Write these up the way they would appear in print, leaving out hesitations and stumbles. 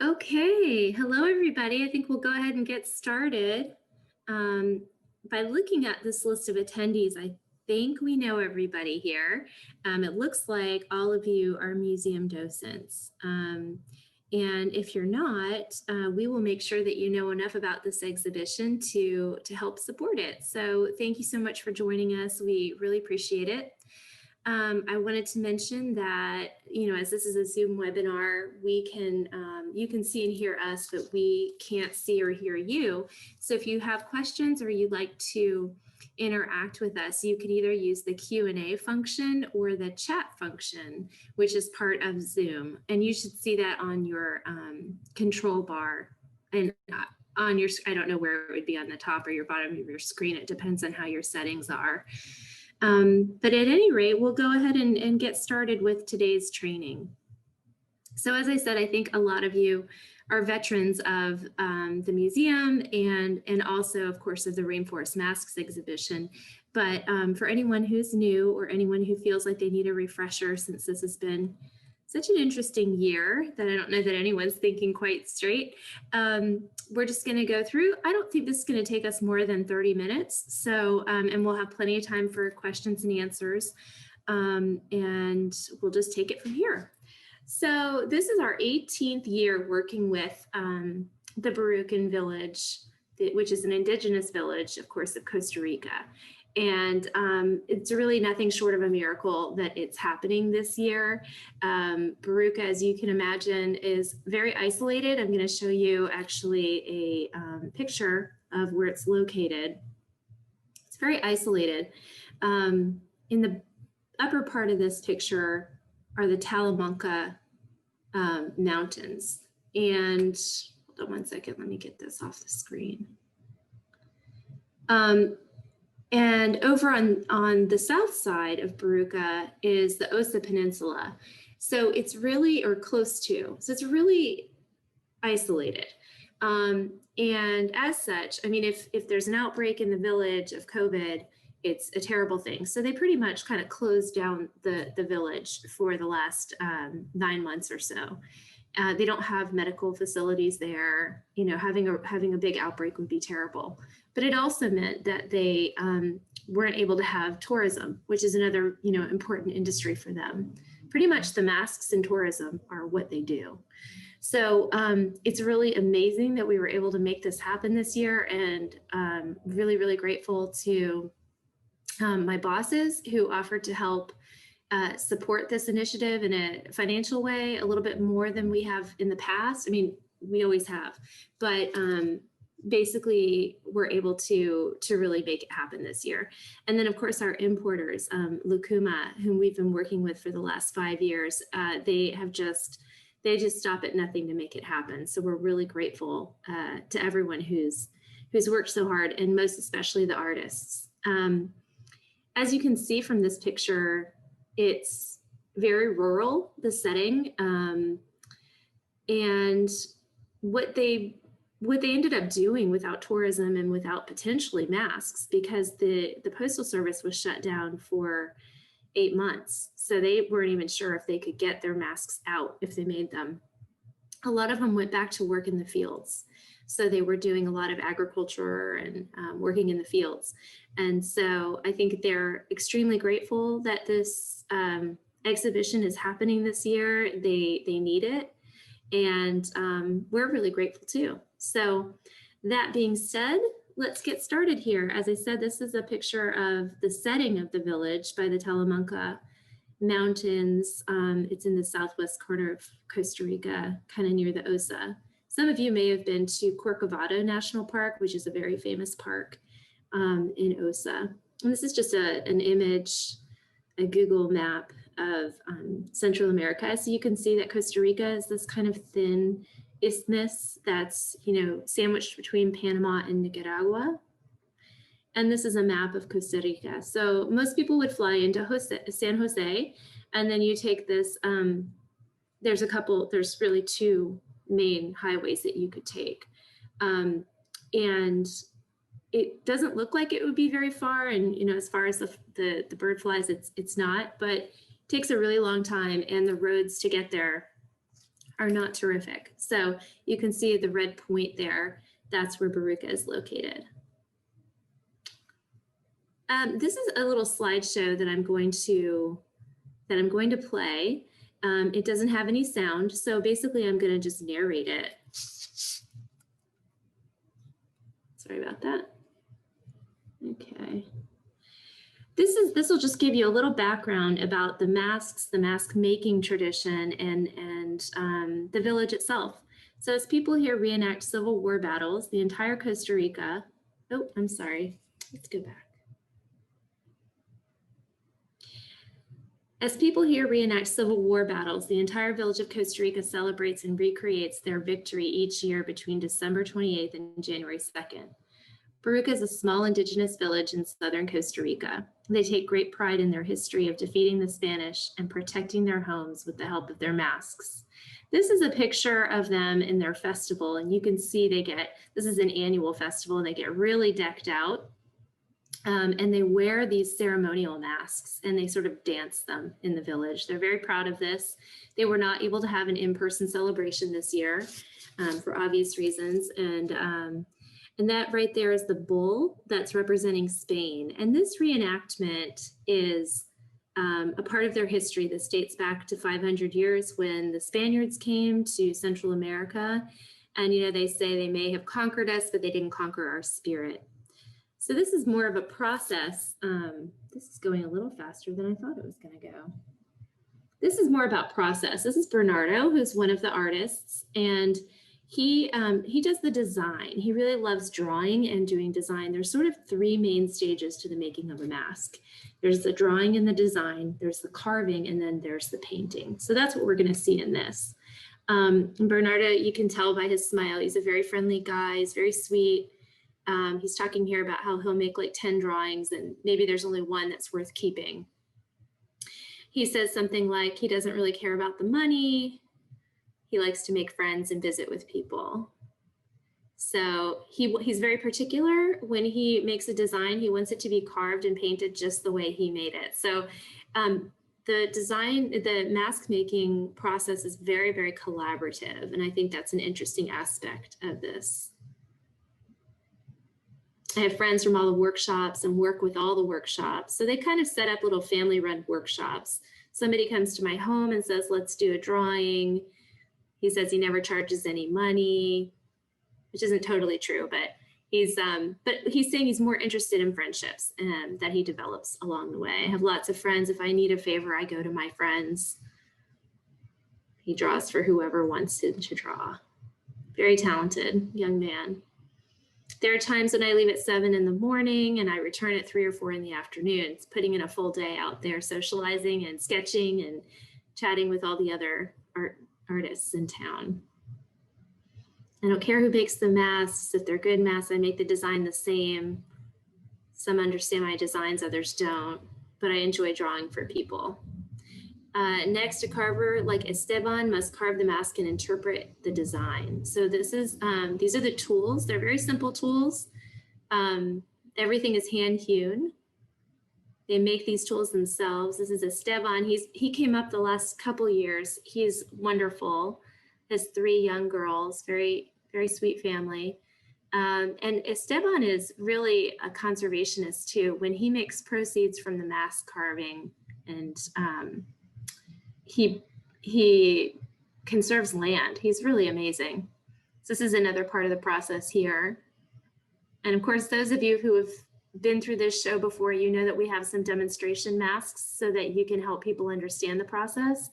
Okay, hello everybody. I think we'll go ahead and get started. Um, by looking at this list of attendees, I think we know everybody here. It looks like all of you are museum docents. And if you're not, we will make sure that you know enough about this exhibition to help support it. So thank you so much for joining us. We really appreciate it. I wanted to mention that, as this is a Zoom webinar, you can see and hear us, but we can't see or hear you. So if you have questions or you'd like to interact with us, you can either use the Q&A function or the chat function, which is part of Zoom. And you should see that on your control bar and on your, I don't know where it would be, on the top or your bottom of your screen. It depends on how your settings are. But at any rate, we'll go ahead and get started with today's training. So as I said, I think a lot of you are veterans of the museum and also, of course, of the Rainforest Masks exhibition. But for anyone who's new or anyone who feels like they need a refresher, since this has been such an interesting year that I don't know that anyone's thinking quite straight. We're just going to go through. I don't think this is going to take us more than 30 minutes. So, and we'll have plenty of time for questions and answers. And we'll just take it from here. So this is our 18th year working with the Barucan village, which is an indigenous village, of course, of Costa Rica. And it's really nothing short of a miracle that it's happening this year. Baruca, as you can imagine, is very isolated. I'm going to show you actually a picture of where it's located. It's very isolated. In the upper part of this picture are the Talamanca mountains. And hold on one second, let me get this off the screen. And over on the south side of Baruca is the Osa Peninsula. So it's really, or close to, so it's really isolated. And as such, I mean, if there's an outbreak in the village of COVID, it's a terrible thing. So they pretty much kind of closed down the village for the last 9 months or so. They don't have medical facilities there. Having a big outbreak would be terrible. But it also meant that they weren't able to have tourism, which is another, important industry for them. Pretty much the masks and tourism are what they do. So it's really amazing that we were able to make this happen this year, and really, really grateful to my bosses who offered to help support this initiative in a financial way, a little bit more than we have in the past. I mean, we always have, but basically we're able to really make it happen this year. And then of course our importers, Lucuma, whom we've been working with for the last 5 years, they just stop at nothing to make it happen. So we're really grateful to everyone who's worked so hard, and most especially the artists. As you can see from this picture, it's very rural, the setting, and what they ended up doing without tourism and without potentially masks, because the Postal Service was shut down for 8 months. So they weren't even sure if they could get their masks out if they made them. A lot of them went back to work in the fields. So they were doing a lot of agriculture and working in the fields. And so I think they're extremely grateful that this exhibition is happening this year. They need it. And we're really grateful too. So that being said, let's get started here. As I said, this is a picture of the setting of the village by the Talamanca Mountains. It's in the southwest corner of Costa Rica, kind of near the Osa. Some of you may have been to Corcovado National Park, which is a very famous park in Osa. And this is just an image, a Google map of Central America. So you can see that Costa Rica is this kind of thin isthmus that's, sandwiched between Panama and Nicaragua. And this is a map of Costa Rica. So most people would fly into San Jose, and then you take this, there's really 2 main highways that you could take. And it doesn't look like it would be very far. And, as far as the bird flies, it's not, but it takes a really long time. And the roads to get there are not terrific. So you can see the red point there. That's where Rica is located. This is a little slideshow that I'm going to play. It doesn't have any sound, so basically I'm going to just narrate it. Sorry about that. Okay. This will just give you a little background about the masks, the mask making tradition, and the village itself. So as people here reenact Civil War battles, the entire Costa Rica. Oh, I'm sorry. Let's go back. As people here reenact Civil War battles, the entire village of Costa Rica celebrates and recreates their victory each year between December 28th and January 2nd. Rica is a small indigenous village in southern Costa Rica. They take great pride in their history of defeating the Spanish and protecting their homes with the help of their masks. This is a picture of them in their festival, and you can see this is an annual festival, and they get really decked out. And they wear these ceremonial masks and they sort of dance them in the village. They're very proud of this. They were not able to have an in-person celebration this year for obvious reasons. And that right there is the bull that's representing Spain. And this reenactment is a part of their history. This dates back to 500 years when the Spaniards came to Central America. And, they say they may have conquered us, but they didn't conquer our spirit. So this is more of a process. This is going a little faster than I thought it was going to go. This is more about process. This is Bernardo, who's one of the artists, and he does the design. He really loves drawing and doing design. There's sort of three main stages to the making of a mask. There's the drawing and the design, there's the carving, and then there's the painting. So that's what we're going to see in this. Bernardo, you can tell by his smile, he's a very friendly guy. He's very sweet. He's talking here about how he'll make like 10 drawings and maybe there's only one that's worth keeping. He says something like he doesn't really care about the money. He likes to make friends and visit with people. So he's very particular when he makes a design. He wants it to be carved and painted just the way he made it. So the mask making process is very, very collaborative. And I think that's an interesting aspect of this. I have friends from all the workshops and work with all the workshops. So they kind of set up little family run workshops. Somebody comes to my home and says, let's do a drawing. He says he never charges any money, which isn't totally true, but he's saying he's more interested in friendships that he develops along the way. I have lots of friends. If I need a favor, I go to my friends. He draws for whoever wants him to draw. Very talented young man. There are times when I leave at 7 in the morning and I return at 3 or 4 in the afternoon. It's putting in a full day out there, socializing and sketching and chatting with all the other artists in town. I don't care who makes the masks. If they're good masks, I make the design the same. Some understand my designs, others don't, but I enjoy drawing for people. Next, a carver like Esteban must carve the mask and interpret the design. So these are the tools. They're very simple tools. Everything is hand hewn. They make these tools themselves. This is Esteban. He came up the last couple years. He's wonderful. Has 3 young girls, very, very sweet family. And Esteban is really a conservationist too. When he makes proceeds from the mask carving and he conserves land. He's really amazing. So this is another part of the process here. And of course, those of you who have been through this show before, you know that we have some demonstration masks so that you can help people understand the process.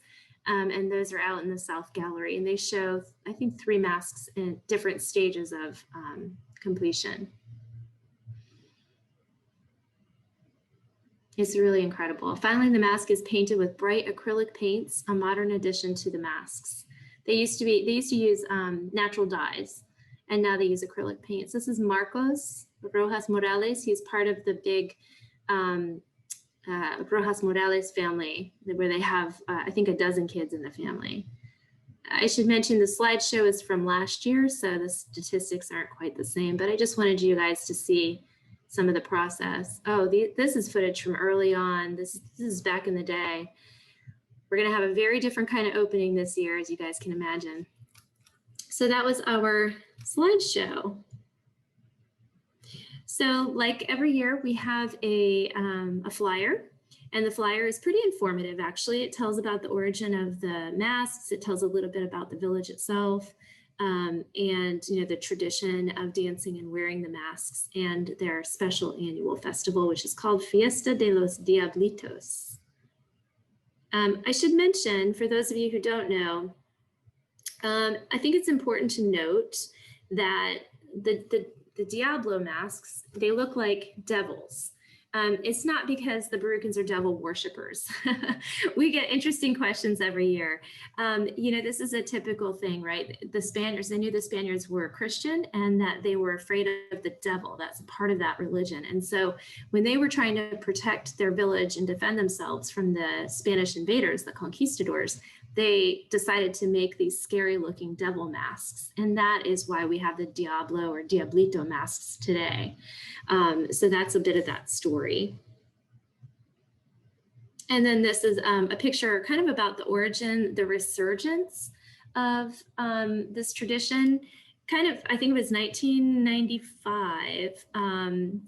And those are out in the South Gallery. And they show, I think, 3 masks in different stages of completion. It's really incredible. Finally, the mask is painted with bright acrylic paints, a modern addition to the masks. They used to use natural dyes, and now they use acrylic paints. This is Marcos Rojas Morales. He's part of the big Rojas Morales family, where they have, I think, 12 kids in the family. I should mention the slideshow is from last year, so the statistics aren't quite the same, but I just wanted you guys to see some of the process. Oh, this is footage from early on. This is back in the day. We're going to have a very different kind of opening this year, as you guys can imagine. So that was our slideshow. So like every year, we have a flyer, and the flyer is pretty informative, actually. It tells about the origin of the masks. It tells a little bit about the village itself, and the tradition of dancing and wearing the masks, and their special annual festival, which is called Fiesta de los Diablitos. I should mention, for those of you who don't know, I think it's important to note that the Diablo masks, they look like devils. It's not because the Barucans are devil worshippers. We get interesting questions every year. This is a typical thing, right? The Spaniards, they knew the Spaniards were Christian and that they were afraid of the devil. That's a part of that religion. And so when they were trying to protect their village and defend themselves from the Spanish invaders, the conquistadors, they decided to make these scary looking devil masks. And that is why we have the Diablo or Diablito masks today. So that's a bit of that story. And then this is a picture kind of about the origin, the resurgence of this tradition. Kind of, I think it was 1995.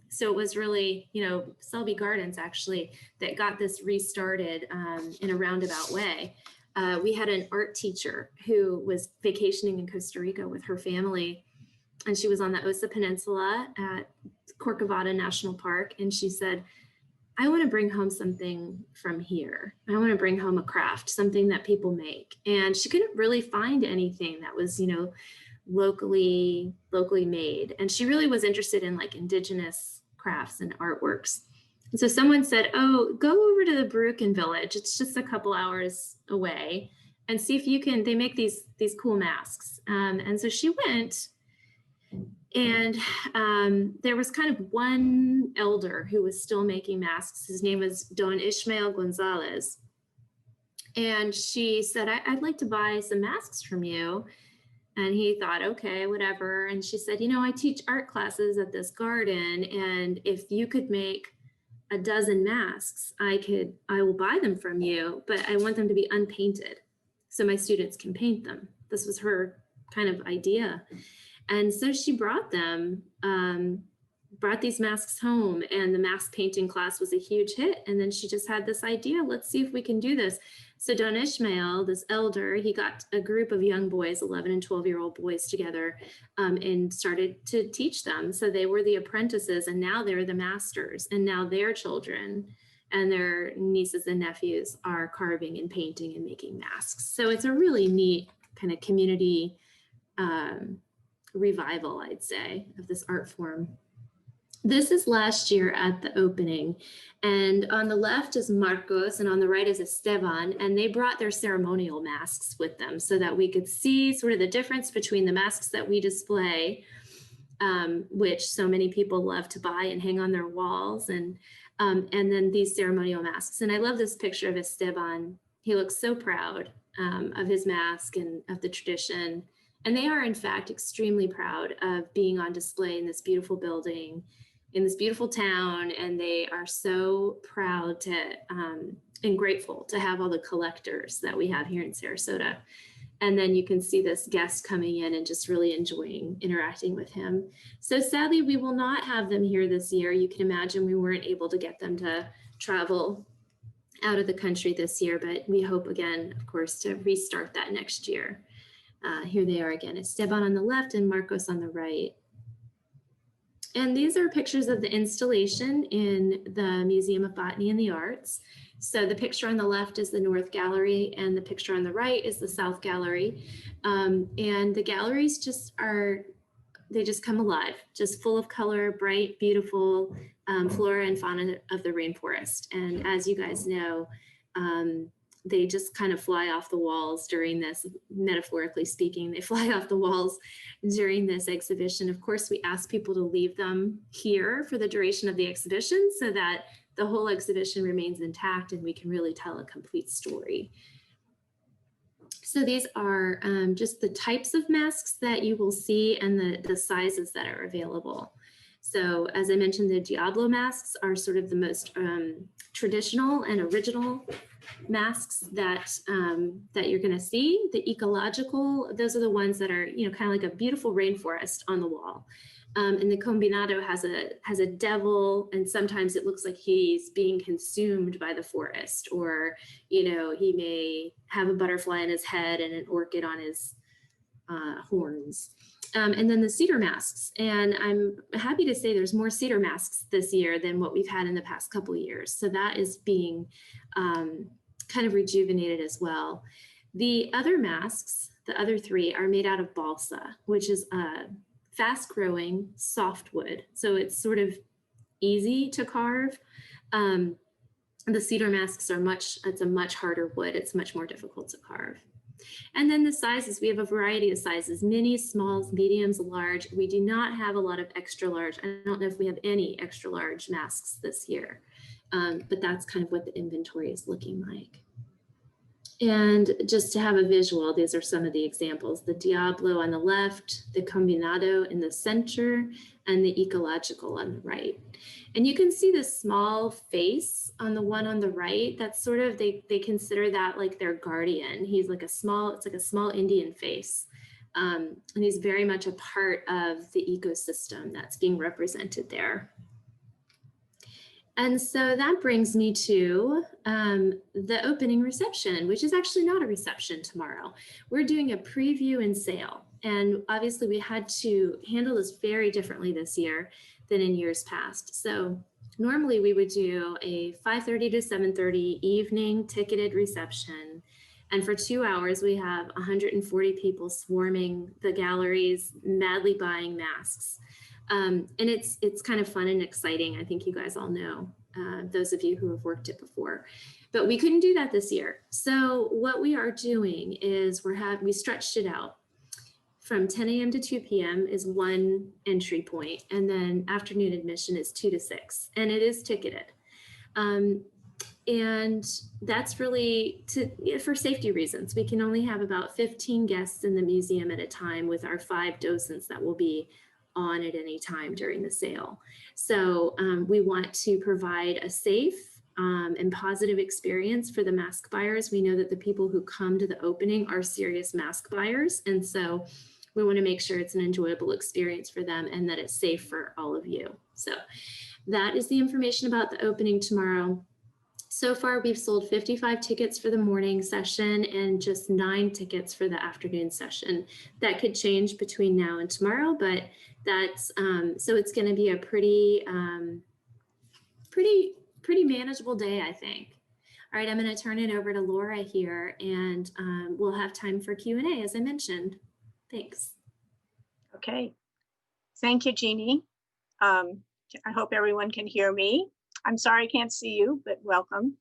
So it was really, Selby Gardens actually that got this restarted in a roundabout way. We had an art teacher who was vacationing in Costa Rica with her family, and she was on the Osa Peninsula at Corcovado National Park, and she said, I want to bring home something from here. I want to bring home a craft, something that people make. And she couldn't really find anything that was, locally made. And she really was interested in like indigenous crafts and artworks. And so someone said, oh, go over to the Barucan village. It's just a couple hours away and see if you can, they make these cool masks. And so she went, and there was kind of one elder who was still making masks. His name was Don Ishmael Gonzalez. And she said, I'd like to buy some masks from you. And he thought, okay, whatever. And she said, I teach art classes at this garden. And if you could make a dozen masks, I will buy them from you, but I want them to be unpainted so my students can paint them. This was her kind of idea. And so she brought these masks home, and the mask painting class was a huge hit. And then she just had this idea, let's see if we can do this. So Don Ishmael, this elder, he got a group of young boys, 11 and 12-year-old boys together, and started to teach them. So they were the apprentices, and now they're the masters. And now their children and their nieces and nephews are carving and painting and making masks. So it's a really neat kind of community revival, I'd say, of this art form. This is last year at the opening, and on the left is Marcos and on the right is Esteban, and they brought their ceremonial masks with them so that we could see sort of the difference between the masks that we display, which so many people love to buy and hang on their walls, and then these ceremonial masks. And I love this picture of Esteban. He looks so proud of his mask and of the tradition. And they are, in fact, extremely proud of being on display in this beautiful building, in this beautiful town. And they are so proud to and grateful to have all the collectors that we have here in Sarasota. And then you can see this guest coming in and just really enjoying interacting with him. So sadly, we will not have them here this year. You can imagine we weren't able to get them to travel out of the country this year, but we hope again, of course, to restart that next year. Here they are again, Esteban on the left and Marcos on the right. And these are pictures of the installation in the Museum of Botany and the Arts. So the picture on the left is the North Gallery, and the picture on the right is the South Gallery. And the galleries they just come alive, just full of color, bright, beautiful flora and fauna of the rainforest. And as you guys know, they just kind of fly off the walls during this, metaphorically speaking, they fly off the walls during this exhibition. Of course, we ask people to leave them here for the duration of the exhibition so that the whole exhibition remains intact and we can really tell a complete story. So these are just the types of masks that you will see and the sizes that are available. So as I mentioned, the Diablo masks are sort of the most traditional and original masks that that you're going to see. The ecological, those are the ones that are, you know, kind of like a beautiful rainforest on the wall. And the combinado has a devil, and sometimes it looks like he's being consumed by the forest, or, you know, he may have a butterfly in his head and an orchid on his horns. And then the cedar masks. And I'm happy to say there's more cedar masks this year than what we've had in the past couple of years. So that is being kind of rejuvenated as well. The other masks, the other three, are made out of balsa, which is a fast growing softwood. So it's sort of easy to carve. The cedar masks are it's a much harder wood. It's much more difficult to carve. And then the sizes, we have a variety of sizes: mini, smalls, mediums, large. We do not have a lot of extra large. I don't know if we have any extra large masks this year, but that's kind of what the inventory is looking like. And just to have a visual, these are some of the examples: the Diablo on the left, the Combinado in the center, and the Ecological on the right. And you can see the small face on the one on the right. That's sort of, they consider that like their guardian. He's like it's like a small Indian face. And he's very much a part of the ecosystem that's being represented there. And so that brings me to the opening reception, which is actually not a reception tomorrow. We're doing a preview and sale. And obviously we had to handle this very differently this year than in years past. So normally we would do a 5:30 to 7:30 evening ticketed reception. And for 2 hours, we have 140 people swarming the galleries, madly buying masks. And it's kind of fun and exciting. I think you guys all know, those of you who have worked it before. But we couldn't do that this year. So what we are doing is we stretched it out. From 10 a.m. to 2 p.m. is one entry point, and then afternoon admission is 2 to 6, and it is ticketed. And that's really for safety reasons. We can only have about 15 guests in the museum at a time, with our 5 docents that will be on at any time during the sale. So we want to provide a safe and positive experience for the mask buyers. We know that the people who come to the opening are serious mask buyers, and so we want to make sure it's an enjoyable experience for them and that it's safe for all of you. So that is the information about the opening tomorrow. So far, we've sold 55 tickets for the morning session and just 9 tickets for the afternoon session. That could change between now and tomorrow, but that's so it's going to be a pretty manageable day, I think. All right, I'm going to turn it over to Laura here, and we'll have time for Q&A, as I mentioned. Thanks. Okay, thank you, Jeannie. I hope everyone can hear me. I'm sorry I can't see you, but welcome.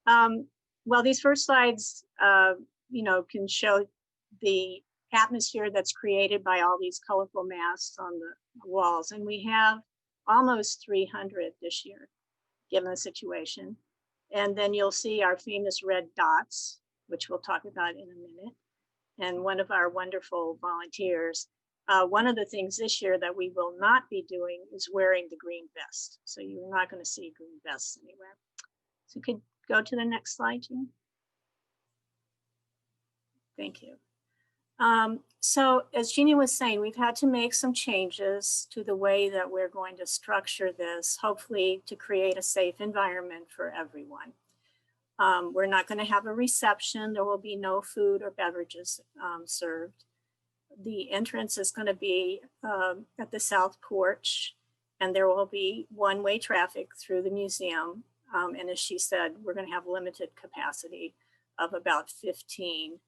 Well, these first slides, can show the atmosphere that's created by all these colorful masks on the walls. And we have almost 300 this year, given the situation. And then you'll see our famous red dots, which we'll talk about in a minute. And one of our wonderful volunteers. One of the things this year that we will not be doing is wearing the green vest. So you're not going to see green vests anywhere. So you could go to the next slide, Jean. Thank you. So as Jeannie was saying, we've had to make some changes to the way that we're going to structure this, hopefully to create a safe environment for everyone. We're not going to have a reception. There will be no food or beverages served. The entrance is going to be at the south porch, and there will be one-way traffic through the museum. And as she said, we're going to have limited capacity of about 15.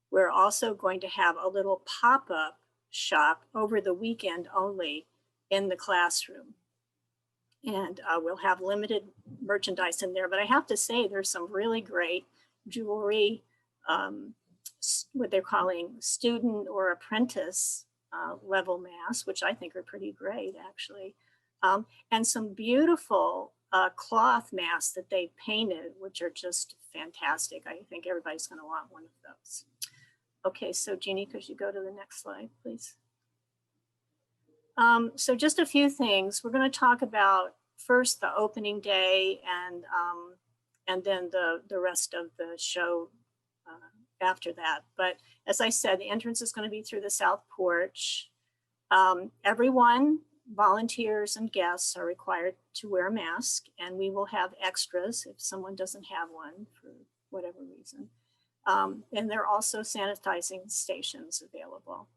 We're also going to have a little pop-up shop over the weekend only in the classroom. And we'll have limited merchandise in there, but I have to say there's some really great jewelry, what they're calling student or apprentice level masks, which I think are pretty great actually. And some beautiful cloth masks that they painted, which are just fantastic. I think everybody's going to want one of those. Okay, so Jeannie, could you go to the next slide, please? So just a few things. We're going to talk about first the opening day and then the rest of the show after that. But as I said, the entrance is going to be through the south porch. Everyone, volunteers and guests, are required to wear a mask, and we will have extras if someone doesn't have one for whatever reason. And there are also sanitizing stations available.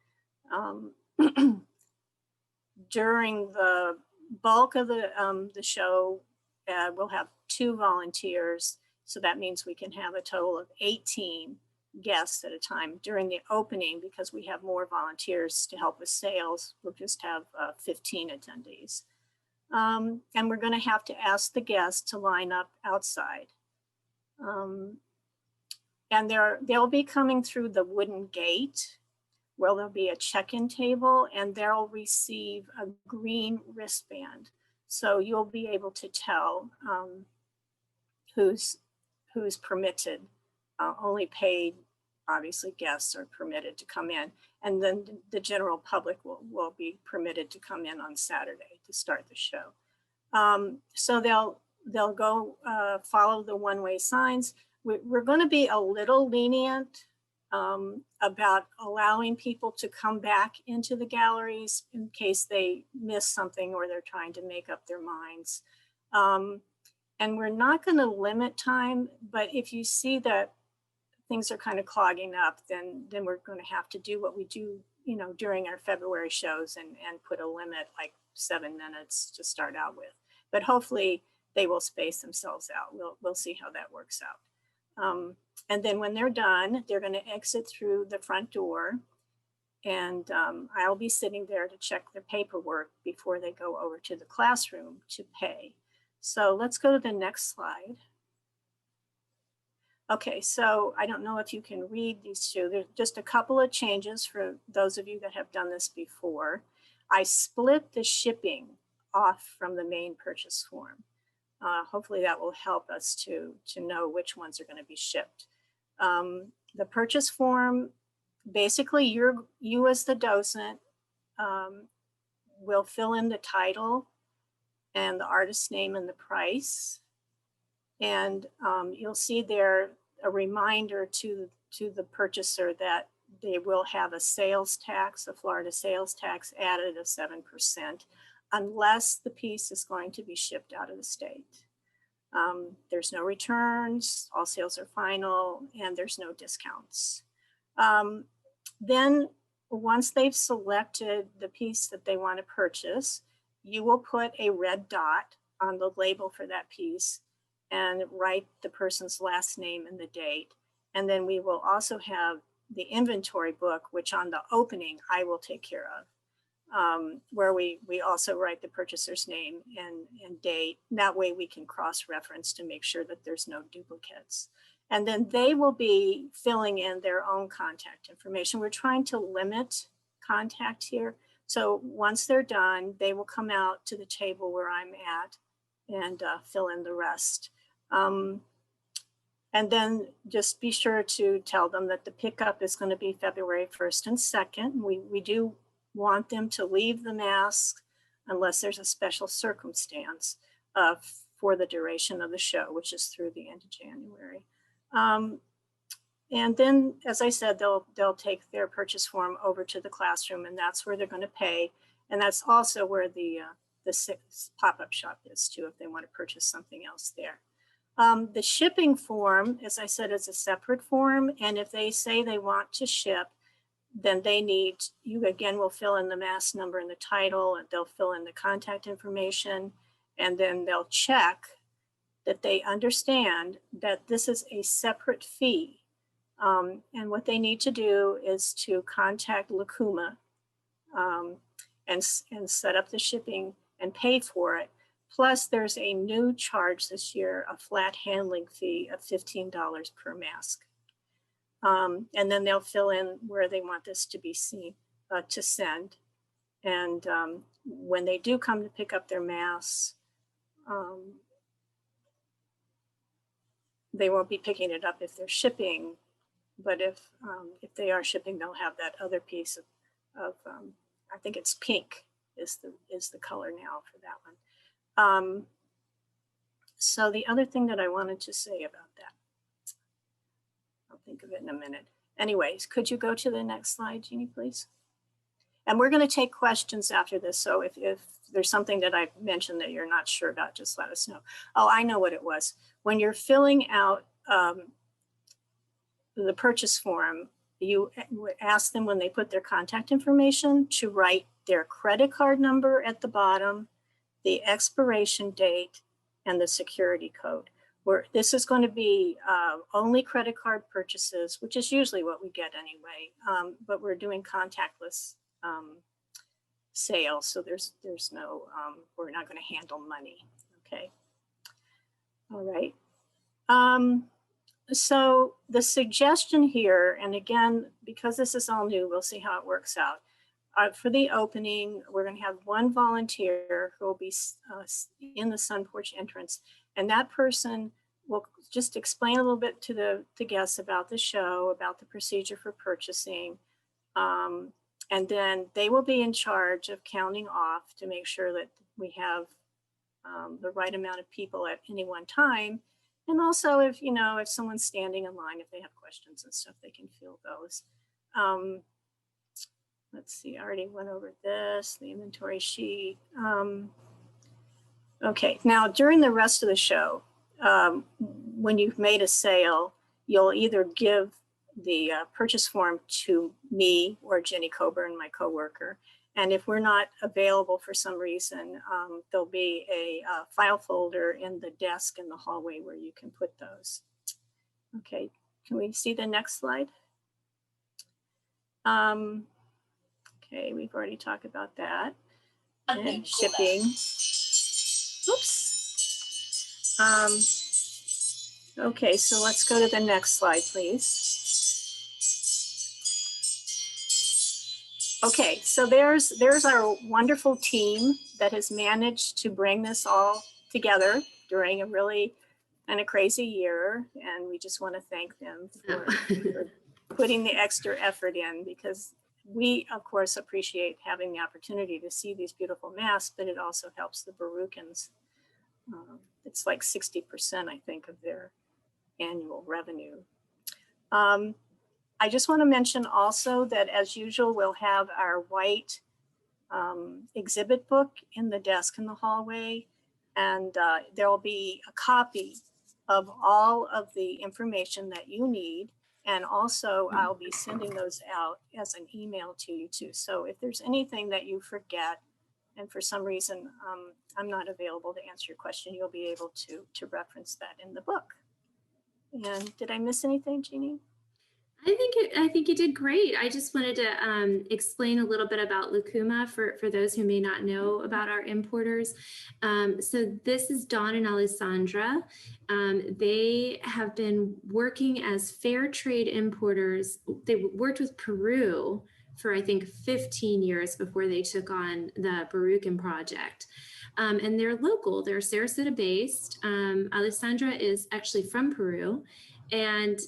During the bulk of the show, we'll have 2 volunteers. So that means we can have a total of 18 guests at a time. During the opening, because we have more volunteers to help with sales, we'll just have 15 attendees. And we're going to have to ask the guests to line up outside. And they'll be coming through the wooden gate where there'll be a check-in table, and they'll receive a green wristband. So you'll be able to tell who's permitted. Only paid, obviously, guests are permitted to come in. And then the general public will be permitted to come in on Saturday to start the show. So they'll go follow the one-way signs. We're going to be a little lenient about allowing people to come back into the galleries in case they miss something or they're trying to make up their minds. And we're not going to limit time, but if you see that things are kind of clogging up, then we're going to have to do what we do, during our February shows and put a limit like 7 minutes to start out with. But hopefully they will space themselves out. We'll see how that works out. And then when they're done, they're going to exit through the front door, and I'll be sitting there to check their paperwork before they go over to the classroom to pay. So let's go to the next slide. Okay, so I don't know if you can read these two. There's just a couple of changes for those of you that have done this before. I split the shipping off from the main purchase form. Hopefully that will help us to know which ones are going to be shipped. The purchase form, basically you as the docent will fill in the title and the artist's name and the price. And you'll see there a reminder to the purchaser that they will have a sales tax, a Florida sales tax added of 7%, unless the piece is going to be shipped out of the state. There's no returns, all sales are final, and there's no discounts. Then once they've selected the piece that they want to purchase, you will put a red dot on the label for that piece and write the person's last name and the date. And then we will also have the inventory book, which on the opening I will take care of, where we also write the purchaser's name and date. That way we can cross-reference to make sure that there's no duplicates. And then they will be filling in their own contact information. We're trying to limit contact here. So once they're done, they will come out to the table where I'm at and fill in the rest. And then just be sure to tell them that the pickup is going to be February 1st and 2nd. We do want them to leave the mask unless there's a special circumstance for the duration of the show, which is through the end of January. And then, as I said, they'll take their purchase form over to the classroom, and that's where they're going to pay. And that's also where the pop-up shop is too, if they want to purchase something else there. The shipping form, as I said, is a separate form. And if they say they want to ship, then you again will fill in the mask number and the title, and they'll fill in the contact information, and then they'll check that they understand that this is a separate fee. And what they need to do is to contact Lacuma and set up the shipping and pay for it. Plus, there's a new charge this year, a flat handling fee of $15 per mask. And then they'll fill in where they want this to be seen, to send. And when they do come to pick up their masks, they won't be picking it up if they're shipping, but if they are shipping, they'll have that other piece of I think it's pink is the color now for that one. So the other thing that I wanted to say about that, I'll think of it in a minute. Anyways, could you go to the next slide, Jeannie, please? And we're going to take questions after this. So if there's something that I mentioned that you're not sure about, just let us know. Oh, I know what it was. When you're filling out the purchase form, you ask them when they put their contact information to write their credit card number at the bottom, the expiration date, and the security code. This is going to be only credit card purchases, which is usually what we get anyway, but we're doing contactless sales, so there's no, we're not going to handle money, okay? All right. So the suggestion here, and again, because this is all new, we'll see how it works out. For the opening, we're going to have one volunteer who will be in the sun porch entrance, and that person will just explain a little bit to the guests about the show, about the procedure for purchasing, and then they will be in charge of counting off to make sure that we have the right amount of people at any one time. And also, if someone's standing in line, if they have questions and stuff, they can field those. Let's see, I already went over this, the inventory sheet. Okay, now during the rest of the show, when you've made a sale, you'll either give the purchase form to me or Jenny Coburn, my coworker. And if we're not available for some reason, there'll be a file folder in the desk in the hallway where you can put those. Okay, can we see the next slide? Okay, we've already talked about that. And shipping. Oops. Okay, so let's go to the next slide, please. Okay, so there's our wonderful team that has managed to bring this all together during a really kind of crazy year, and we just want to thank them for putting the extra effort in, because we, of course, appreciate having the opportunity to see these beautiful masks, but it also helps the Baruchans. It's like 60%, I think, of their annual revenue. I just want to mention also that, as usual, we'll have our white exhibit book in the desk in the hallway, and there'll be a copy of all of the information that you need. And also, I'll be sending those out as an email to you too. So if there's anything that you forget, and for some reason I'm not available to answer your question, you'll be able to reference that in the book. And did I miss anything, Jeannie? I think you did great. I just wanted to explain a little bit about Lucuma for those who may not know about our importers. So this is Dawn and Alessandra. They have been working as fair trade importers. They worked with Peru for, I think, 15 years before they took on the Baruchan project. And they're local, they're Sarasota based. Alessandra is actually from Peru. And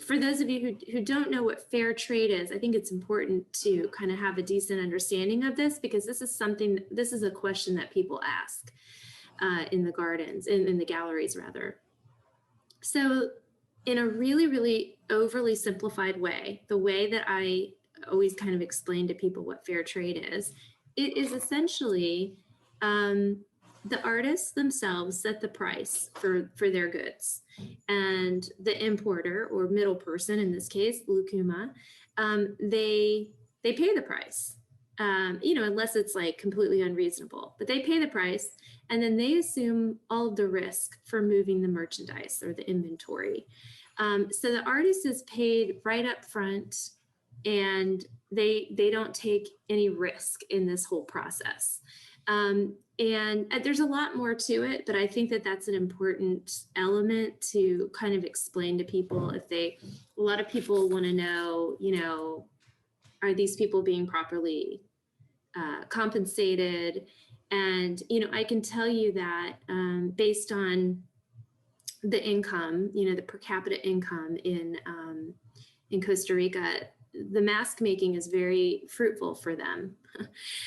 for those of you who don't know what fair trade is, I think it's important to kind of have a decent understanding of this, because this is a question that people ask in the gardens, in the galleries rather. So in a really, really overly simplified way, the way that I always kind of explain to people what fair trade is, it is essentially the artists themselves set the price for their goods, and the importer, or middle person in this case, Lucuma, they pay the price, unless it's like completely unreasonable, but they pay the price, and then they assume all of the risk for moving the merchandise or the inventory. So the artist is paid right up front, and they don't take any risk in this whole process. And there's a lot more to it, but I think that that's an important element to kind of explain to people. A lot of people want to know, are these people being properly compensated? And, I can tell you that based on the income, the per capita income in Costa Rica, the mask making is very fruitful for them.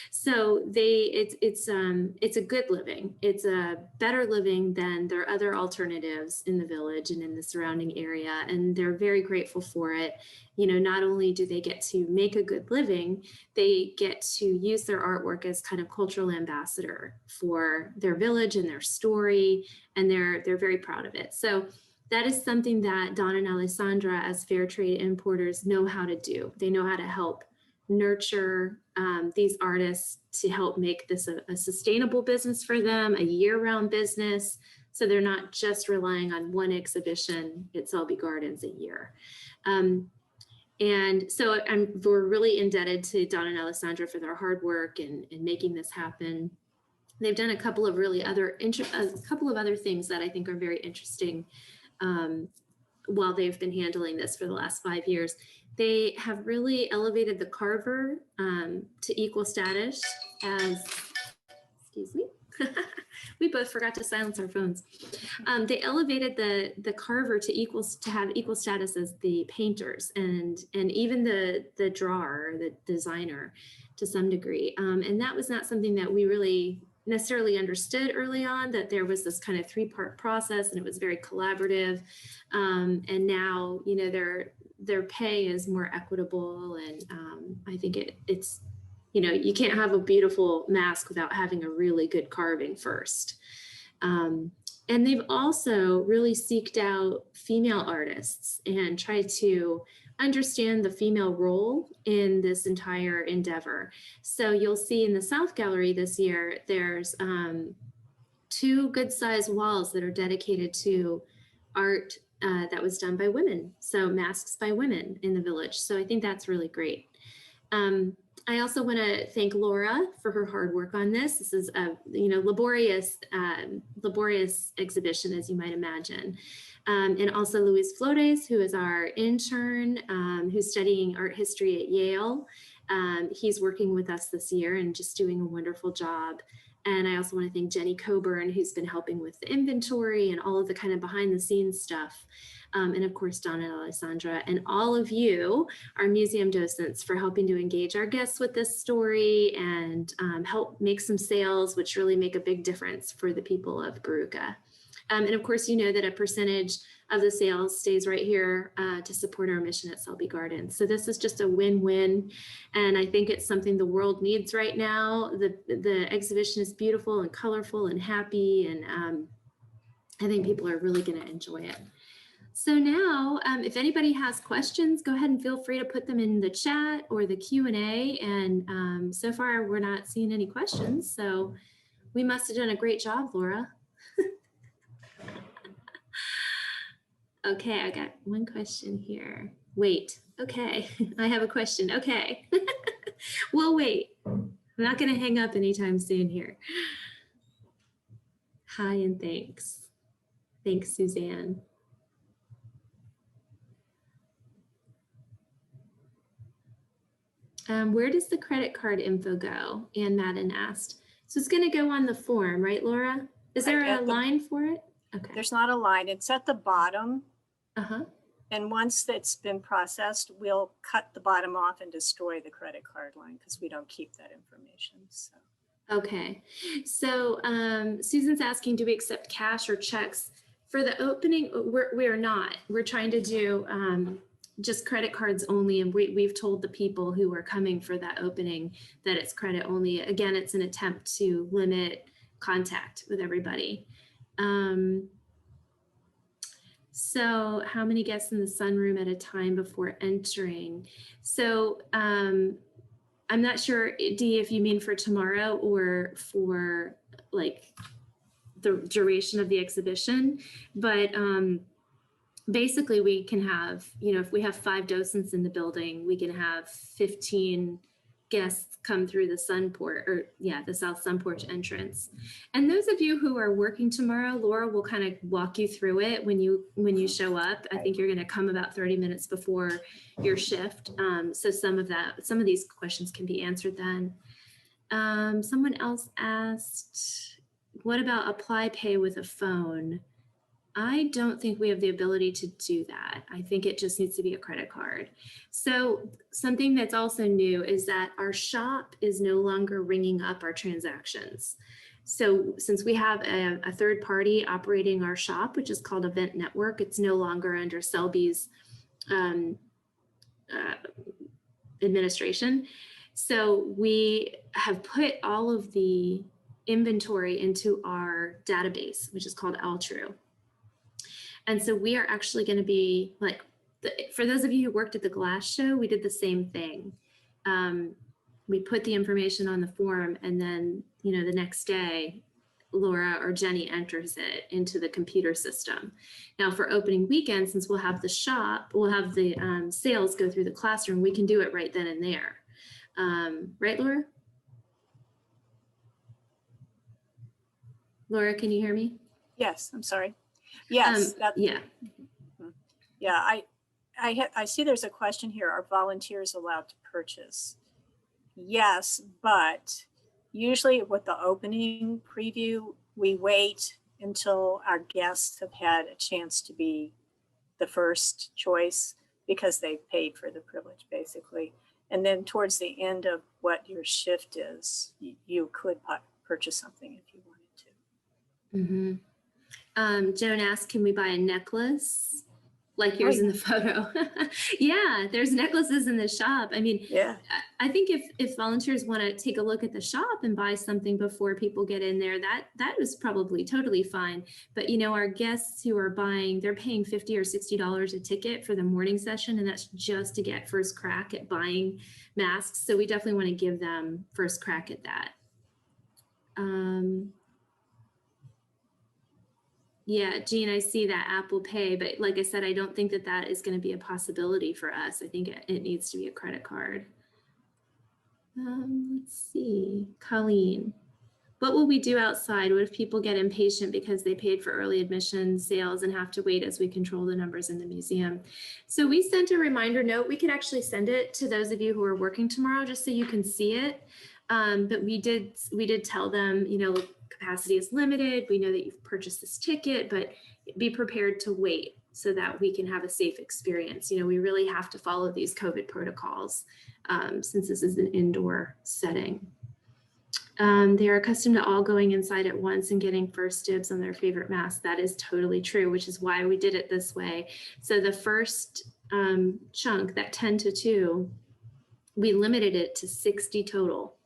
So it's a good living. It's a better living than their other alternatives in the village and in the surrounding area. And they're very grateful for it. You know, not only do they get to make a good living, they get to use their artwork as kind of cultural ambassador for their village and their story. And they're very proud of it. So that is something that Don and Alessandra as fair trade importers know how to do. They know how to help nurture these artists to help make this a sustainable business for them, a year-round business. So they're not just relying on one exhibition at Selby Gardens a year. And so we're really indebted to Don and Alessandra for their hard work in making this happen. They've done a couple of other things that I think are very interesting while they've been handling this for the last 5 years. They have really elevated the carver to equal status as, excuse me, we both forgot to silence our phones. They elevated the carver to have equal status as the painters and even the drawer, the designer to some degree. And that was not something that we really necessarily understood early on, that there was this kind of 3-part process and it was very collaborative. And now, you know, their pay is more equitable. And I think it's, you know, you can't have a beautiful mask without having a really good carving first. And they've also really seeked out female artists and tried to understand the female role in this entire endeavor. So you'll see in the South Gallery this year, there's 2 good-sized walls that are dedicated to art that was done by women. So masks by women in the village. So I think that's really great. I also want to thank Laura for her hard work on this. This is a laborious exhibition, as you might imagine. And also Luis Flores, who is our intern, who's studying art history at Yale. He's working with us this year and just doing a wonderful job. And I also want to thank Jenny Coburn, who's been helping with the inventory and all of the kind of behind the scenes stuff. And of course, Donna and Alessandra, and all of you, our museum docents, for helping to engage our guests with this story and help make some sales, which really make a big difference for the people of Rica. And of course, you know that a percentage of the sales stays right here to support our mission at Selby Gardens. So this is just a win-win. And I think it's something the world needs right now. The exhibition is beautiful and colorful and happy. And I think people are really going to enjoy it. So now, if anybody has questions, go ahead and feel free to put them in the chat or the Q&A. And so far, we're not seeing any questions. So we must have done a great job, Laura. Okay, I got one question here. Wait, okay, I have a question. Okay, we'll wait. I'm not going to hang up anytime soon here. Hi and thanks. Thanks, Suzanne. Where does the credit card info go? Ann Madden asked. So it's going to go on the form, right, Laura? Is there a line for it? Okay. There's not a line. It's at the bottom. Uh-huh. And once that's been processed, we'll cut the bottom off and destroy the credit card line because we don't keep that information. So. Okay. So Susan's asking, do we accept cash or checks? For the opening, we're not. We're trying to do just credit cards only. And we've told the people who are coming for that opening that it's credit only. Again, it's an attempt to limit contact with everybody. So how many guests in the sunroom at a time before entering? So I'm not sure, Dee, if you mean for tomorrow or for like the duration of the exhibition, but basically we can have, if we have 5 docents in the building, we can have 15 guests come through the the south sun porch entrance. And those of you who are working tomorrow, Laura will kind of walk you through it when you show up. I think you're going to come about 30 minutes before your shift. So some of these questions can be answered then. Someone else asked, what about apply pay with a phone? I don't think we have the ability to do that. I think it just needs to be a credit card. So something that's also new is that our shop is no longer ringing up our transactions. So since we have a third party operating our shop, which is called Event Network, it's no longer under Selby's uh, administration. So we have put all of the inventory into our database, which is called Altru. And so we are actually going to be like, for those of you who worked at the glass show, we did the same thing. We put the information on the form, and then, the next day, Laura or Jenny enters it into the computer system. Now for opening weekend, since we'll have the sales go through the classroom, we can do it right then and there. Right, Laura? Laura, can you hear me? Yes, I'm sorry. Yes. Yeah. Yeah, I see there's a question here. Are volunteers allowed to purchase? Yes, but usually with the opening preview, we wait until our guests have had a chance to be the first choice because they've paid for the privilege, basically. And then towards the end of what your shift is, you could purchase something if you wanted to. Joan asked, can we buy a necklace like yours in the photo? Yeah, there's necklaces in the shop. I mean, yeah. I think if volunteers want to take a look at the shop and buy something before people get in there, that is probably totally fine. But our guests who are buying, they're paying $50 or $60 a ticket for the morning session, and that's just to get first crack at buying masks. So we definitely want to give them first crack at that. Yeah, Jean, I see that Apple Pay, but like I said, I don't think that is going to be a possibility for us. I think it needs to be a credit card. Let's see, Colleen, what will we do outside? What if people get impatient because they paid for early admission sales and have to wait as we control the numbers in the museum? So we sent a reminder note. We could actually send it to those of you who are working tomorrow just so you can see it. But we did tell them, capacity is limited. We know that you've purchased this ticket, but be prepared to wait so that we can have a safe experience. We really have to follow these COVID protocols since this is an indoor setting. They are accustomed to all going inside at once and getting first dibs on their favorite mask. That is totally true, which is why we did it this way. So the first chunk, that 10 to 2, we limited it to 60 total.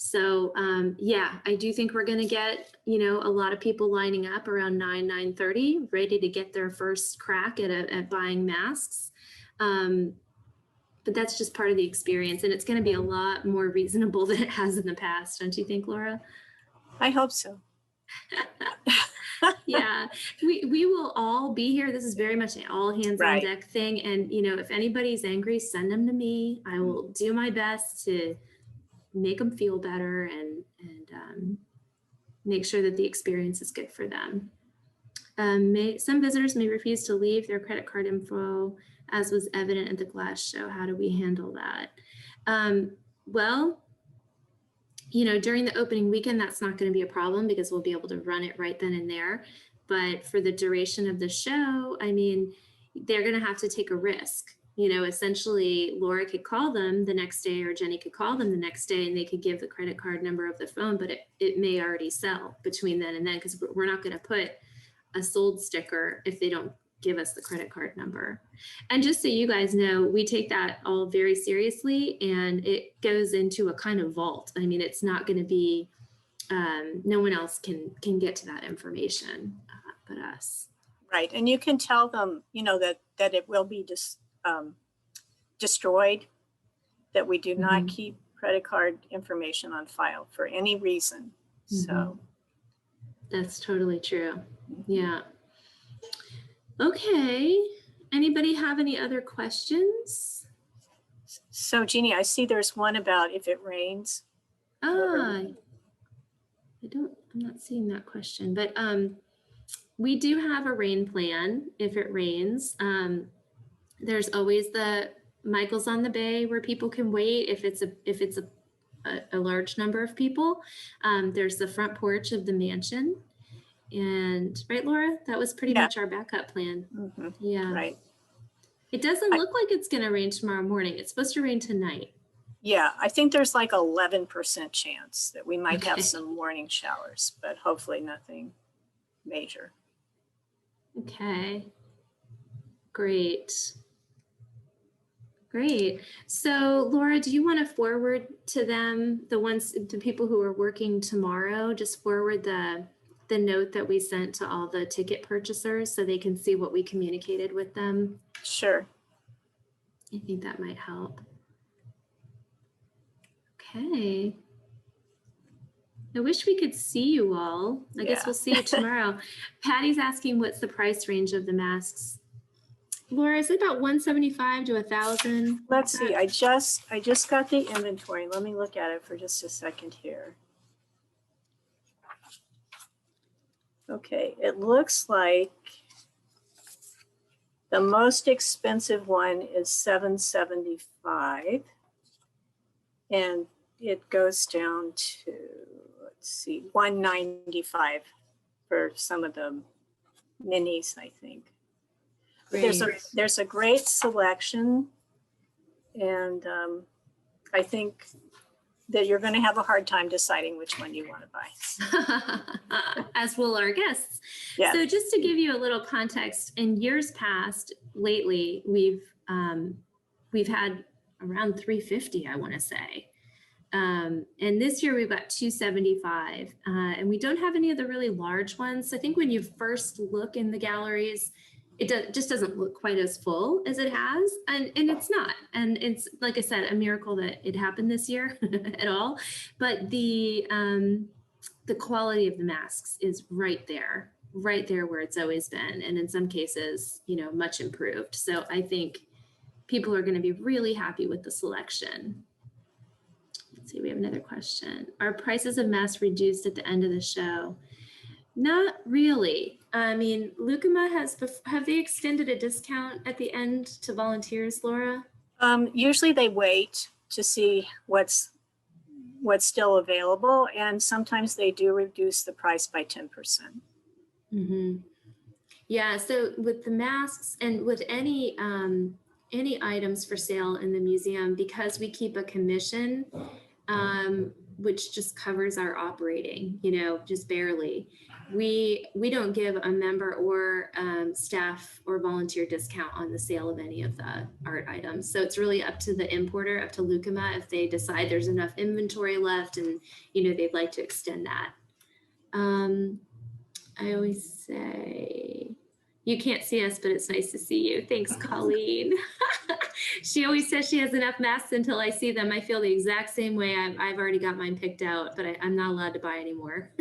So yeah, I do think we're going to get, a lot of people lining up around 9:30, ready to get their first crack at buying masks. But that's just part of the experience, and it's going to be a lot more reasonable than it has in the past. Don't you think, Laura? I hope so. Yeah, we will all be here. This is very much an all hands on deck thing. And, if anybody's angry, send them to me. I will do my best to make them feel better and make sure that the experience is good for them. Some visitors may refuse to leave their credit card info, as was evident at the glass show. How do we handle that? Well, during the opening weekend, that's not going to be a problem because we'll be able to run it right then and there. But for the duration of the show, I mean, they're going to have to take a risk. Essentially, Laura could call them the next day or Jenny could call them the next day and they could give the credit card number of the phone, but it may already sell between then and then because we're not going to put a sold sticker if they don't give us the credit card number. And just so you guys know, we take that all very seriously and it goes into a kind of vault. I mean, it's not going to be, no one else can get to that information but us. Right. And you can tell them, that it will be destroyed, that we do not keep credit card information on file for any reason. So that's totally true. Yeah. Okay. Anybody have any other questions? So Jeannie, I see there's one about if it rains. I'm not seeing that question, but we do have a rain plan if it rains. There's always the Michael's on the Bay where people can wait if it's a large number of people. There's the front porch of the mansion. And right, Laura, that was pretty Yeah. much our backup plan. Mhm. Yeah. Right. It doesn't look like it's going to rain tomorrow morning. It's supposed to rain tonight. Yeah, I think there's like 11% chance that we might have Okay. some morning showers, but hopefully nothing major. Okay. Great. Great. So Laura, do you want to forward to them, the people who are working tomorrow, just forward the note that we sent to all the ticket purchasers so they can see what we communicated with them? Sure. I think that might help. Okay. I wish we could see you all. I guess we'll see you tomorrow. Patty's asking what's the price range of the masks. Laura, is it about 175 to 1,000? Let's see. I just got the inventory. Let me look at it for just a second here. Okay, it looks like the most expensive one is $775, and it goes down to, let's see, $195 for some of the minis, I think. There's a great selection, and I think that you're going to have a hard time deciding which one you want to buy. As will our guests. Yeah. So just to give you a little context, in years past, lately, we've had around 350, I want to say. And this year we've got 275, and we don't have any of the really large ones. So I think when you first look in the galleries, it just doesn't look quite as full as it has, and it's not. And it's, like I said, a miracle that it happened this year at all. But the quality of the masks is right there where it's always been, and in some cases, much improved. So I think people are going to be really happy with the selection. Let's see, we have another question. Are prices of masks reduced at the end of the show? Not really. I mean, Lucama have they extended a discount at the end to volunteers, Laura? Usually they wait to see what's still available, and sometimes they do reduce the price by 10%. Mm-hmm. Yeah, so with the masks and with any items for sale in the museum, because we keep a commission, which just covers our operating, just barely. We don't give a member or staff or volunteer discount on the sale of any of the art items. So it's really up to the importer, up to Lucama, if they decide there's enough inventory left and they'd like to extend that. I always say, you can't see us, but it's nice to see you. Thanks, Colleen. She always says she has enough masks until I see them. I feel the exact same way. I've already got mine picked out, but I'm not allowed to buy anymore.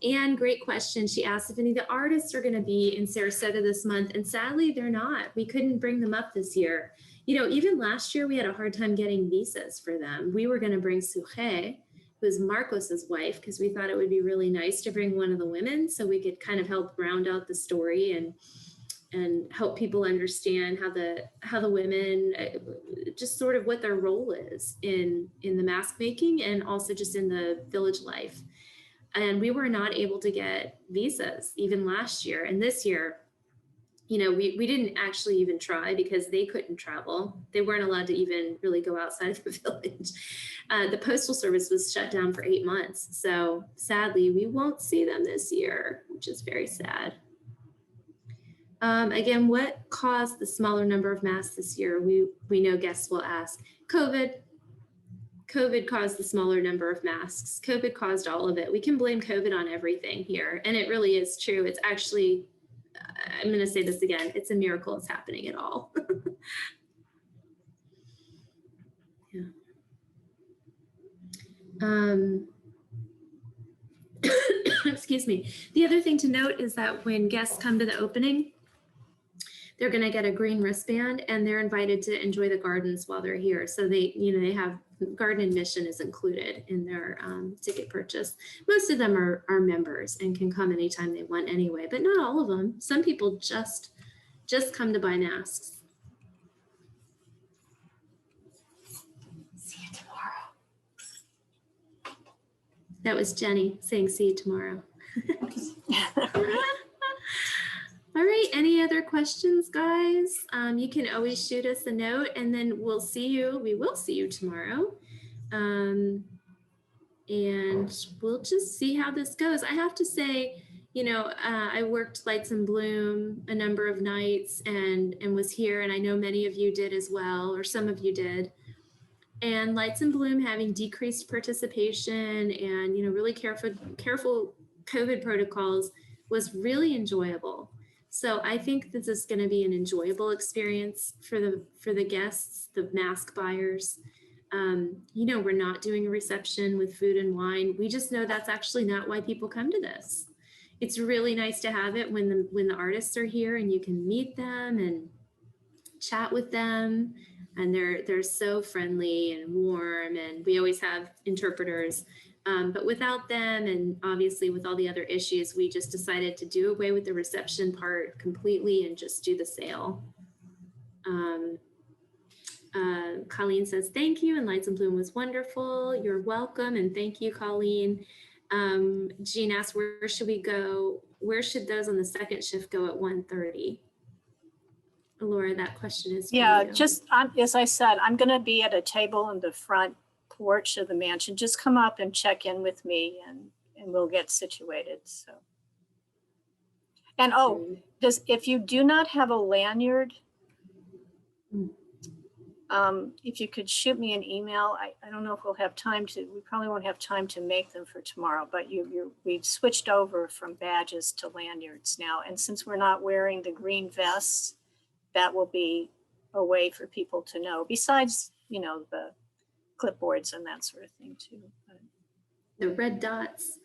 And great question. She asked if any of the artists are going to be in Sarasota this month. And sadly, they're not. We couldn't bring them up this year. Even last year, we had a hard time getting visas for them. We were going to bring Suhe, who's Marcos's wife, because we thought it would be really nice to bring one of the women so we could kind of help round out the story and help people understand how the women, just sort of what their role is in the mask making and also just in the village life. And we were not able to get visas even last year. And this year, we didn't actually even try because they couldn't travel. They weren't allowed to even really go outside of the village. The Postal Service was shut down for 8 months. So sadly, we won't see them this year, which is very sad. Again, what caused the smaller number of masks this year? We know guests will ask. COVID caused the smaller number of masks. COVID caused all of it. We can blame COVID on everything here. And it really is true. It's actually, I'm going to say this again, it's a miracle it's happening at all. Yeah. Excuse me. The other thing to note is that when guests come to the opening, they're going to get a green wristband and they're invited to enjoy the gardens while they're here. So they have garden admission is included in their ticket purchase. Most of them are members and can come anytime they want anyway, but not all of them. Some people just come to buy masks. See you tomorrow. That was Jenny saying see you tomorrow. All right, any other questions, guys? You can always shoot us a note, and then we will see you tomorrow. And we'll just see how this goes. I have to say, I worked Lights and Bloom a number of nights and was here, and I know many of you did as well, or some of you did. And Lights and Bloom having decreased participation and really careful COVID protocols was really enjoyable. So I think this is going to be an enjoyable experience for the guests, the mask buyers. We're not doing a reception with food and wine. We just know that's actually not why people come to this. It's really nice to have it when the artists are here and you can meet them and chat with them, and they're so friendly and warm, and we always have interpreters. But without them, and obviously with all the other issues, we just decided to do away with the reception part completely and just do the sale. Colleen says, thank you, and Lights and Bloom was wonderful. You're welcome, and thank you, Colleen. Jean asked, where should we go? Where should those on the second shift go at 1:30? Laura, that question is for you. Just as I said, I'm going to be at a table in the front porch of the mansion. Just come up and check in with me, and we'll get situated. So, and if you do not have a lanyard, if you could shoot me an email. I don't know if we'll have time to. We probably won't have time to make them for tomorrow. But we've switched over from badges to lanyards now, and since we're not wearing the green vests, that will be a way for people to know, besides, the clipboards and that sort of thing too. The red dots.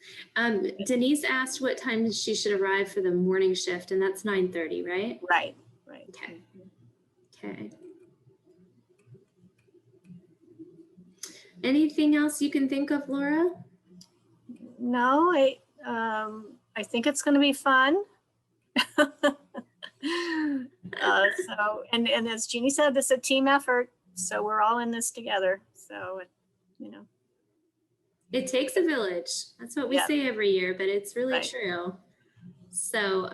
Denise asked what time she should arrive for the morning shift, and that's 9:30, right? Right. Okay. Okay. Anything else you can think of, Laura? No, I think it's going to be fun. And as Jeannie said, this is a team effort, so we're all in this together. So, it takes a village. That's what we say every year, but it's really true. So,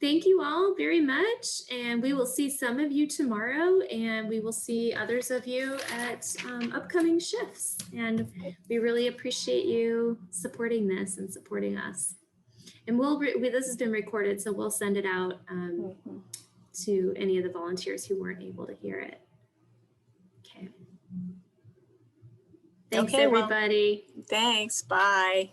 thank you all very much, and we will see some of you tomorrow, and we will see others of you at upcoming shifts. And we really appreciate you supporting this and supporting us. And this has been recorded, so we'll send it out to any of the volunteers who weren't able to hear it. Okay. Thanks, everybody. Well, thanks. Bye.